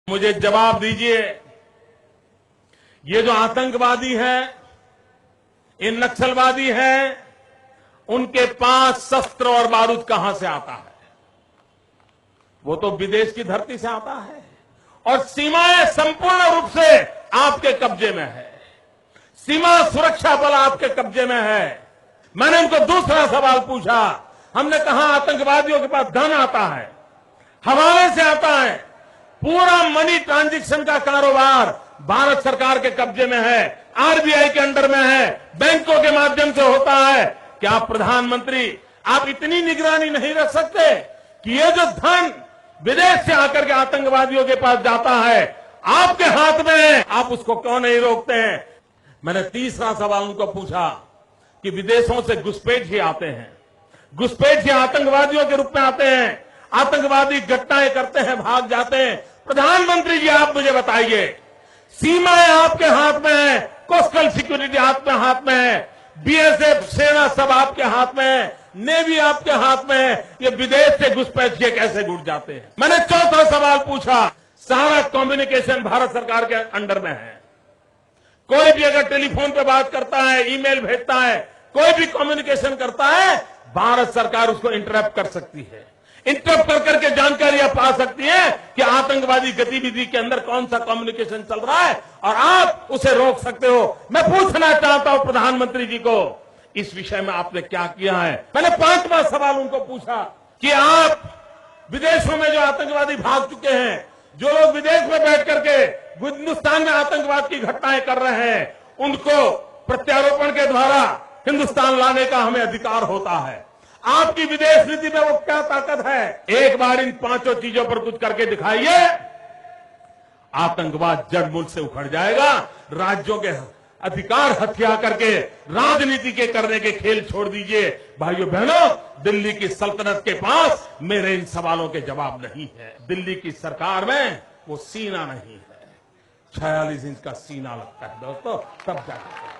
मुझे जवाब दीजिए, ये जो आतंकवादी हैं, ये नक्सलवादी हैं, उनके पास शस्त्र और बारूद कहां से आता है? वो तो विदेश की धरती से आता है और सीमाएं संपूर्ण रूप से आपके कब्जे में है। सीमा सुरक्षा बल आपके कब्जे में है। मैंने उनको दूसरा सवाल पूछा। हमने कहा आतंकवादियों के पास धन आता है, हवाले से आता है, पूरा मनी ट्रांजैक्शन का कारोबार भारत सरकार के कब्जे में है, आरबीआई के अंडर में है, बैंकों के माध्यम से होता है। क्या प्रधानमंत्री आप इतनी निगरानी नहीं रख सकते कि ये जो धन विदेश से आकर के आतंकवादियों के पास जाता है आपके हाथ में है, आप उसको क्यों नहीं रोकते हैं? मैंने तीसरा सवाल उनको पूछा कि विदेशों से घुसपैठ आते हैं, घुसपैठ आतंकवादियों के रूप में आते हैं, आतंकवादी घटनाएं करते हैं, भाग जाते हैं। प्रधानमंत्री जी आप मुझे बताइए, सीमाएं आपके हाथ में है, कोस्टल सिक्योरिटी आपके हाथ में है, बीएसएफ सेना सब आपके हाथ में है, नेवी आपके हाथ में है, ये विदेश से घुसपैठिए कैसे घुस जाते हैं? मैंने चौथा सवाल पूछा, सारा कम्युनिकेशन भारत सरकार के अंडर में है। कोई भी अगर टेलीफोन पे बात करता है, ईमेल भेजता है, कोई भी कम्युनिकेशन करता है, भारत सरकार उसको इंटरप्ट कर सकती है। इंटरप्ट कर करके जानकारियां पा सकती है कि आतंकवादी गतिविधि के अंदर कौन सा कम्युनिकेशन चल रहा है और आप उसे रोक सकते हो। मैं पूछना चाहता हूं प्रधानमंत्री जी को, इस विषय में आपने क्या किया है? मैंने पांचवा सवाल उनको पूछा कि आप विदेशों में जो आतंकवादी भाग चुके हैं, जो लोग विदेश में बैठ करके हिंदुस्तान में आतंकवाद की घटनाएं कर रहे हैं, उनको प्रत्यारोपण के द्वारा हिंदुस्तान लाने का हमें अधिकार होता है। आपकी विदेश नीति में वो क्या ताकत है? एक बार इन पांचों चीजों पर कुछ करके दिखाइए, आतंकवाद जड़मूल से उखड़ जाएगा। राज्यों के अधिकार हथिया करके राजनीति के करने के खेल छोड़ दीजिए। भाइयों बहनों, दिल्ली की सल्तनत के पास मेरे इन सवालों के जवाब नहीं है। दिल्ली की सरकार में वो सीना नहीं है, 46 इंच का सीना लगता है दोस्तों, तब जाकर